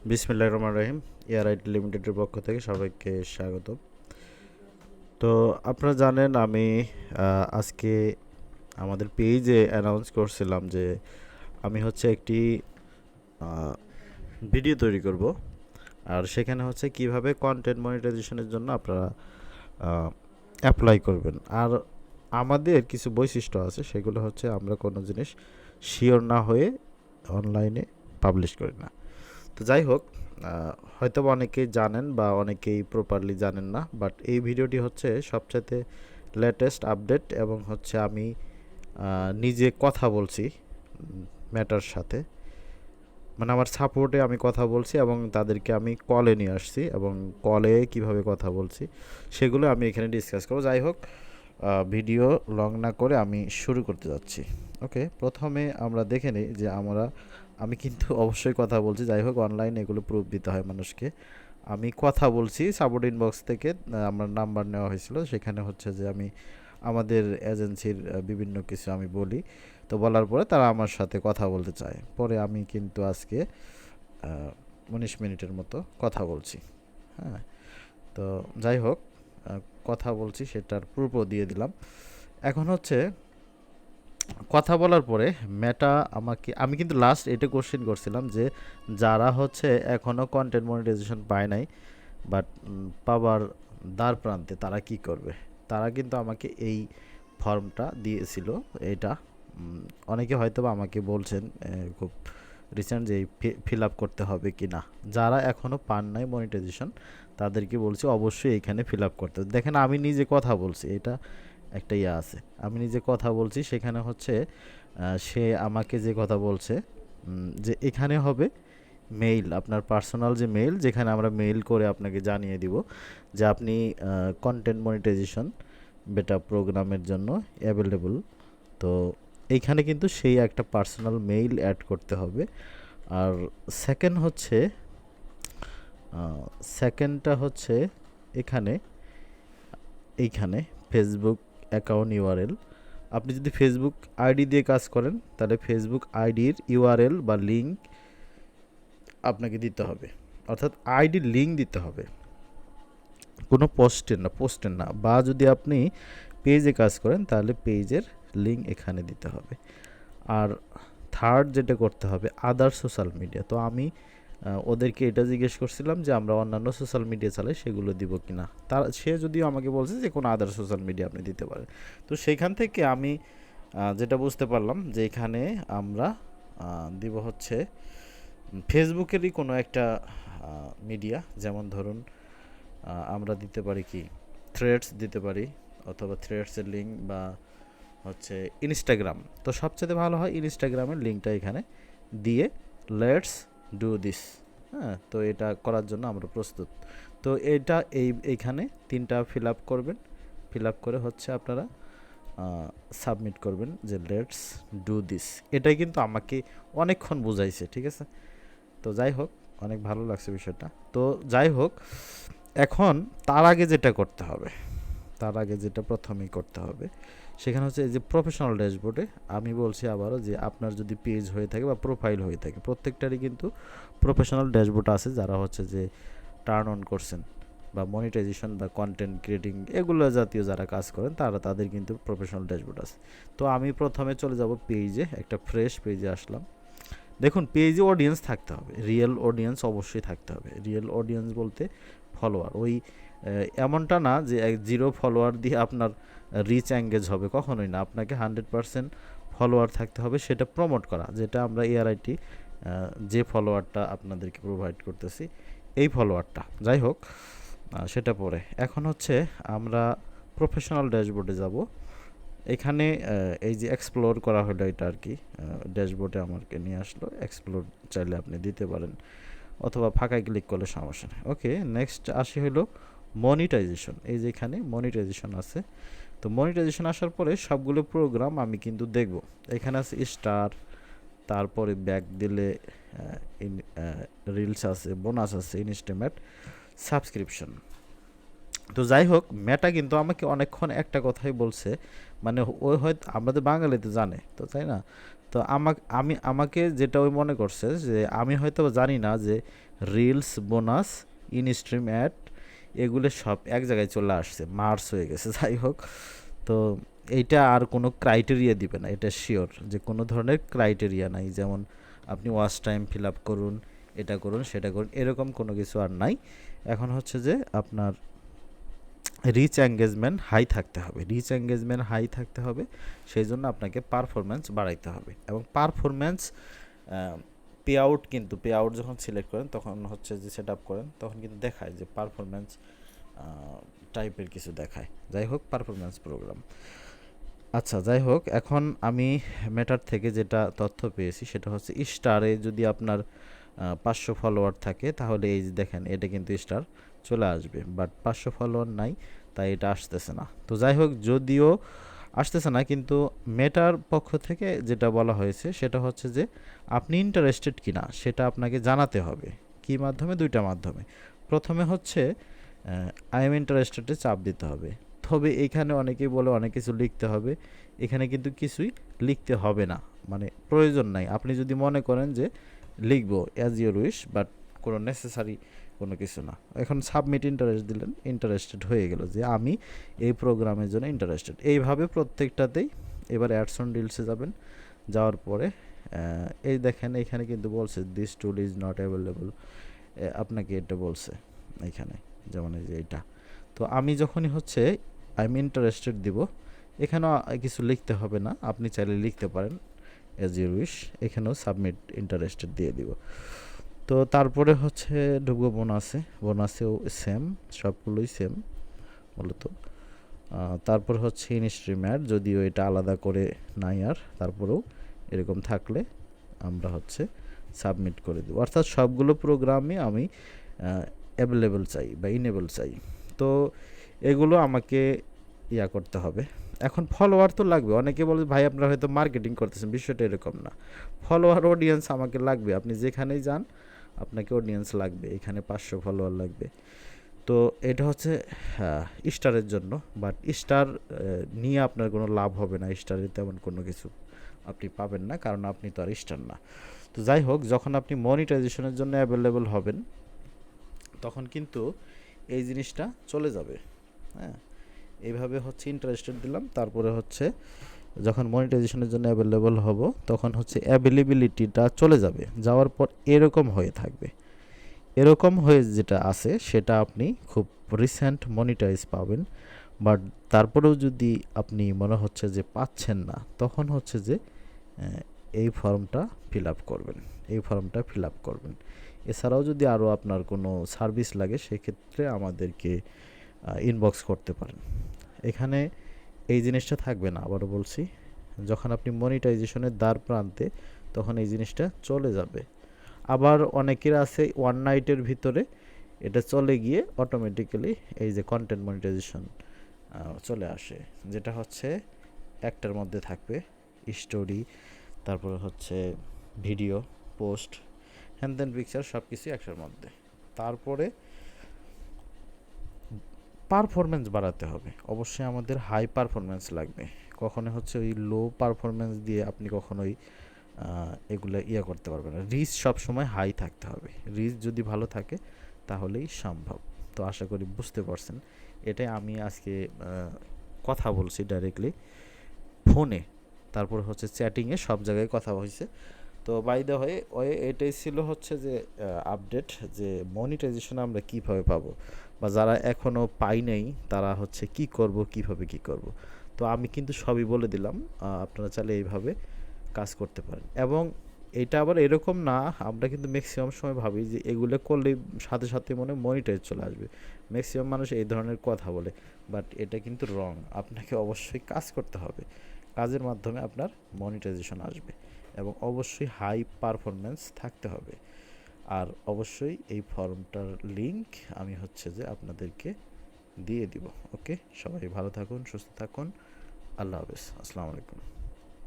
বিসমিল্লাহির রহমানির রহিম। এআরআইটি লিমিটেডের পক্ষ থেকে সবাইকে স্বাগত। তো আপনারা জানেন আমি আজকে আমাদের পেজে অ্যানাউন্স করছিলাম যে আমি হচ্ছে একটি ভিডিও তৈরি করব, আর সেখানে হচ্ছে কিভাবে কন্টেন্ট মনিটাইজেশনের জন্য আপনারা অ্যাপ্লাই করবেন। আর আমাদের কিছু বৈশিষ্ট্য আছে, সেগুলো হচ্ছে আমরা কোনো জিনিস শিওর না হয়ে অনলাইনে পাবলিশ করি না। তো যাই হোক, হয়তো অনেকেই জানেন বা অনেকেই প্রপারলি জানেন না, বাট এই ভিডিওটি হচ্ছে সবচাইতে লেটেস্ট আপডেট এবং হচ্ছে আমি নিজে কথা বলছি ম্যাটার সাথে, মানে আমার সাপোর্টে আমি কথা বলছি এবং তাদেরকে আমি কলে নিয়ে আসছি এবং কলে কিভাবে কথা বলছি সেগুলো আমি এখানে ডিসকাস করব। যাই হোক, ভিডিও লং না করে আমি শুরু করতে যাচ্ছি। ওকে, প্রথমে আমরা দেখে নিই যে আমি কিন্তু অবশ্যই কথা বলছি। যাই হোক, অনলাইনে এগুলো প্রুফ দিতে হয় মানুষকে। আমি কথা বলছি, সাপোর্ট ইনবক্স থেকে আমার নাম্বার নেওয়া হয়েছিল, সেখানে হচ্ছে যে আমি আমাদের এজেন্সির বিভিন্ন কিছু আমি বলি। তো বলার পরে তারা আমার সাথে কথা বলতে চায়, পরে আমি কিন্তু আজকে 19 মিনিটের মতো কথা বলছি। হ্যাঁ, তো যাই হোক, কথা বলছি সেটার প্রুফও দিয়ে দিলাম। এখন হচ্ছে কথা বলার পরে মেটা আমি কিন্তু লাস্ট এটা কোশ্চেন করছিলাম যে যারা হচ্ছে এখনও কন্টেন্ট মনিটাইজেশন পায় নাই বাট পাবার দ্বার প্রান্তে তারা কি করবে। তারা কিন্তু আমাকে এই ফর্মটা দিয়েছিল। এটা অনেকে হয়তো বা আমাকে বলছেন খুব রিসেন্ট যে ফিল আপ করতে হবে কি না। যারা এখনও পান নাই মনিটাইজেশন তাদেরকে বলছি অবশ্যই এখানে ফিল আপ করতে হবে। দেখেন আমি নিজে কথা বলছি, এটা একটা আছে, আমি নিজে কথা বলছি। সেখানে হচ্ছে সে আমাকে যে কথা বলছে যে এখানে হবে মেইল, আপনার পার্সোনাল যে মেইল, যেখানে আমরা মেইল করে আপনাকে জানিয়ে দিব যে আপনি কন্টেন্ট মনিটাইজেশন বেটা প্রোগ্রামের জন্য অ্যাভেলেবল। তো এইখানে কিন্তু সেই একটা পার্সোনাল মেইল অ্যাড করতে হবে। আর সেকেন্ডটা হচ্ছে এখানে এইখানে ফেসবুক অ্যাকাউন্ট ইউআরএল। আপনি যদি ফেসবুক আইডি দিয়ে কাজ করেন তাহলে ফেসবুক আইডির ইউআরএল বা লিঙ্ক আপনাকে দিতে হবে, অর্থাৎ আইডির লিঙ্ক দিতে হবে, কোনো পোস্টের না। বা যদি আপনি পেজে কাজ করেন তাহলে পেজের লিঙ্ক এখানে দিতে হবে। আর থার্ড যেটা করতে হবে আদার সোশ্যাল মিডিয়া। তো আমি ওদেরকে এটা জিজ্ঞেস করছিলাম যে আমরা অন্যান্য সোশ্যাল মিডিয়া চালাই, সেগুলো দিব কি না। সে যদিও আমাকে বলছে যে কোনো আদার সোশ্যাল মিডিয়া আপনি দিতে পারেন। তো সেইখান থেকে আমি যেটা বুঝতে পারলাম যে এখানে আমরা দিব হচ্ছে ফেসবুকেরই কোনো একটা মিডিয়া, যেমন ধরুন আমরা দিতে পারি কি থ্রেডস দিতে পারি, অথবা থ্রেডসের লিঙ্ক, বা হচ্ছে ইনস্টাগ্রাম। তো সবচেয়ে ভালো হয় ইনস্টাগ্রামের লিঙ্কটা এখানে দিয়ে লেটস ডু দিস। হ্যাঁ, তো এটা করার জন্য আমরা প্রস্তুত। তো এটা এইখানে তিনটা ফিল আপ করবেন, ফিল আপ করে হচ্ছে আপনারা সাবমিট করবেন যে লেটস ডু দিস। এটাই কিন্তু আমাকে অনেকক্ষণ বুঝাইছে, ঠিক আছে। তো যাই হোক, অনেক ভালো লাগছে বিষয়টা। তো যাই হোক, এখন তার আগে যেটা করতে হবে, তার আগে যেটা প্রথমেই করতে হবে সেখানে হচ্ছে এই যে প্রফেশনাল ড্যাশবোর্ডে আমি বলছি আবারও যে আপনার যদি পেজ হয়ে থাকে বা প্রোফাইল হয়ে থাকে, প্রত্যেকটারই কিন্তু প্রফেশনাল ড্যাশবোর্ড আছে। যারা হচ্ছে যে টার্ন অন করছেন বা মনিটাইজেশন বা কন্টেন্ট ক্রিয়েটিং এগুলো জাতীয় যারা কাজ করেন তাদের কিন্তু প্রফেশনাল ড্যাশবোর্ড আছে। তো আমি প্রথমে চলে যাব পেজে, একটা ফ্রেশ পেজে আসলাম। দেখুন, পেজে অডিয়েন্স থাকতে হবে, রিয়েল অডিয়েন্স অবশ্যই থাকতে হবে। রিয়েল অডিয়েন্স বলতে ফলোয়ার, ওই এমনটা না যে 0 ফলোয়ার দিয়ে আপনার রিচ এঙ্গেজ হবে, কখনোই না। আপনাকে 100% ফলোয়ার থাকতে হবে, সেটা প্রমোট করা, যেটা আমরা এআরআইটি যে ফলোয়ারটা আপনাদেরকে প্রোভাইড করতেছি এই ফলোয়ারটা। যাই হোক, সেটা পরে এখন হচ্ছে আমরা প্রফেশনাল ড্যাশবোর্ডে যাব। এখানে এই যে এক্সপ্লোর করা হলো এটা আর কি, ড্যাশবোর্ডে আমাকে নিয়ে আসলো। এক্সপ্লোর চাইলে আপনি দিতে পারেন, অথবা ফাঁকায় ক্লিক করলে সমস্যা নেই। ওকে, নেক্সট আসি হলো মনিটাইজেশন। এই যে এখানে মনিটাইজেশন আছে। তো মনিটাইজেশন আসার পরে সবগুলো প্রোগ্রাম আমি কিন্তু দেখব। এখানে আছে স্টার, তারপরে ব্যাক দিলে রিলস আছে, বোনাস আছে, ইনস্টামেট, সাবস্ক্রিপশন। তো যাই হোক, মেটা কিন্তু আমাকে অনেকক্ষণ একটা কথাই বলছে, মানে ওই হয়তো আমাদের বাঙালিতে জানে তো, তাই না। তো আমাকে যেটা ওই মনে করছে যে আমি হয়তো জানি না যে রিলস, বোনাস, ইনস্ট্রিম অ্যাড, এগুলো সব এক জায়গায় চলে আসছে, মার্স হয়ে গেছে। যাই হোক, তো এইটা আর কোনো ক্রাইটেরিয়া দিবে না, এটা শিওর যে কোনো ধরনের ক্রাইটেরিয়া নাই, যেমন আপনি ওয়াচ টাইম ফিল আপ করুন, এটা করুন, সেটা করুন, এরকম কোনো কিছু আর নাই। এখন হচ্ছে যে আপনার রিচ এঙ্গেজমেন্ট হাই থাকতে হবে, রিচ এঙ্গেজমেন্ট হাই থাকতে হবে, সেই জন্য আপনাকে পারফরম্যান্স বাড়াইতে হবে। এবং পারফরম্যান্স পে আউট, কিন্তু পে আউট যখন সিলেক্ট করেন তখন হচ্ছে যে সেট আপ করেন, তখন কিন্তু দেখায় যে পারফরম্যান্স টাইপের কিছু দেখায়। যাই হোক, পারফরম্যান্স প্রোগ্রাম। আচ্ছা, যাই হোক, এখন আমি মেটার থেকে যেটা তথ্য পেয়েছি সেটা হচ্ছে স্টারে যদি আপনার 500 ফলোয়ার থাকে তাহলে এই যে দেখেন এটা কিন্তু স্টার চলে আসবে, বাট 500 ফলোয়ার নাই, তাই এটা আসতেছে না। তো যাই হোক, যদিও আসতেছে না, কিন্তু মেটার পক্ষ থেকে যেটা বলা হয়েছে সেটা হচ্ছে যে আপনি ইন্টারেস্টেড কিনা সেটা আপনাকে জানাতে হবে। কী মাধ্যমে? দুইটা মাধ্যমে। প্রথমে হচ্ছে আই এম ইন্টারেস্টেডে চাপ দিতে হবে। তবে এখানে অনেকেই বলে অনেক কিছু লিখতে হবে, এখানে কিন্তু কিছুই লিখতে হবে না, মানে প্রয়োজন নাই। আপনি যদি মনে করেন যে লিখবো অ্যাজ ইউর উইশ, বাট কোনো নেসেসারি কোনো কিছু না। এখন সাবমিট ইন্টারেস্ট দিলেন, ইন্টারেস্টেড হয়ে গেল যে আমি এই প্রোগ্রামের জন্য ইন্টারেস্টেড। এইভাবে প্রত্যেকটাতেই এবার অ্যাডস অন ডিলসে যাবেন, যাওয়ার পরে এই দেখেন এখানে কিন্তু বলছে this tool is not available, আপনাকে এটা বলছে এখানে, যেমন এই যে এটা। তো আমি যখনই হচ্ছে আই এম ইন্টারেস্টেড দিব, এখানেও কিছু লিখতে হবে না, আপনি চাইলে লিখতে পারেন অ্যাজ ইউর উইশ, এখানেও সাবমিট ইন্টারেস্টেড দিয়ে দিব। তো তারপরে হচ্ছে ঢুকবো বোনাসে, বোনাসেও সেম, সবগুলোই সেম মূলত। তারপর হচ্ছে ইনস্ট্রিম অ্যাড, যদিও এটা আলাদা করে নাই আর, তারপরেও এরকম থাকলে আমরা হচ্ছে সাবমিট করে দেবো। অর্থাৎ সবগুলো প্রোগ্রামই আমি অ্যাভেলেবল চাই বা ইনেবল চাই। তো এগুলো আমাকে ইয়া করতে হবে। এখন ফলোয়ার তো লাগবে, অনেকে বলে ভাই আপনারা হয়তো মার্কেটিং করতেছেন, বিষয়টা এরকম না। ফলোয়ার, অডিয়েন্স আমাকে লাগবে, আপনি যেখানেই যান আপনাকে অডিয়েন্স লাগবে, এখানে 500 ফলোয়ার লাগবে। তো এটা হচ্ছে স্টারের জন্য, বাট স্টার নিয়ে আপনার কোনো লাভ হবে না, স্টারে তেমন কোনো কিছু আপনি পাবেন না, কারণ আপনি তো আর স্টার না। তো যাই হোক, যখন আপনি মনিটাইজেশনের জন্য অ্যাভেলেবল হবেন তখন কিন্তু এই জিনিসটা চলে যাবে। হ্যাঁ, এইভাবে হচ্ছে ইন্টারেস্টেড দিলাম, তারপরে হচ্ছে যখন মনিটাইজেশনের জন্য অ্যাভেলেবল হব তখন হচ্ছে অ্যাভেলেবিলিটিটা চলে যাবে, যাওয়ার পর এরকম হয়ে থাকবে। এরকম হয়ে যেটা আছে সেটা আপনি খুব রিসেন্ট মনিটাইজ পাবেন। বাট তারপরেও যদি আপনি মনে হচ্ছে যে পাচ্ছেন না, তখন হচ্ছে যে এই ফর্মটা ফিল আপ করবেন, এই ফর্মটা ফিল আপ করবেন। এছাড়াও যদি আরও আপনার কোনো সার্ভিস লাগে সেক্ষেত্রে আমাদেরকে ইনবক্স করতে পারেন। এখানে এই জিনিসটা থাকবে না, আবারও বলছি, যখন আপনি মনিটাইজেশনের দ্বার প্রান্তে তখন এই জিনিসটা চলে যাবে। আবার অনেকের আছে ওয়ান নাইটের ভিতরে এটা চলে গিয়ে অটোমেটিক্যালি এই যে কন্টেন্ট মনিটাইজেশন চলে আসে, যেটা হচ্ছে একটার মধ্যে থাকবে স্টোরি, তারপরে হচ্ছে ভিডিও, পোস্ট, হ্যান্ড দেন পিকচার, সব কিছু একটার মধ্যে। তারপরে পারফরমেন্স বাড়াতে হবে, অবশ্যই আমাদের হাই পারফরমেন্স লাগবে। কখনো হচ্ছে ওই লো পারফরমেন্স দিয়ে আপনি কখনোই এগুলো ইয়ে করতে পারবেন না। রিচ সবসময় হাই থাকতে হবে, রিচ যদি ভালো থাকে তাহলেই সম্ভব। তো আশা করি বুঝতে পারছেন, এটাই আমি আজকে কথা বলছি ডাইরেক্টলি ফোনে, তারপর হচ্ছে চ্যাটিংয়ে, সব জায়গায় কথা হয়েছে। তো বাই দ্য ওয়ে এটাই ছিল হচ্ছে যে আপডেট, যে মনিটাইজেশন আমরা কিভাবে পাবো, বা যারা এখনও পাই নাই তারা হচ্ছে কি করব, কিভাবে কি করব। তো আমি কিন্তু সবই বলে দিলাম, আপনারা চাইলে এইভাবে কাজ করতে পারেন। এবং এটা আবার এরকম না, আমরা কিন্তু ম্যাক্সিমাম সময় ভাবি যে এগুলো করলেই সাথে সাথে মনে মনিটাইজ চলে আসবে, ম্যাক্সিমাম মানুষ এই ধরনের কথা বলে, বাট এটা কিন্তু রং। আপনাকে অবশ্যই কাজ করতে হবে, কাজের মাধ্যমে আপনার মনিটাইজেশন আসবে, এবং অবশ্যই হাই পারফরমেন্স থাকতে হবে। আর অবশ্যই এই ফর্মটার লিংক আমি হচ্ছে যে আপনাদেরকে দিয়ে দিব। ওকে, সবাই ভালো থাকুন, সুস্থ থাকুন, আল্লাহ হাফেজ, আসসালামু আলাইকুম।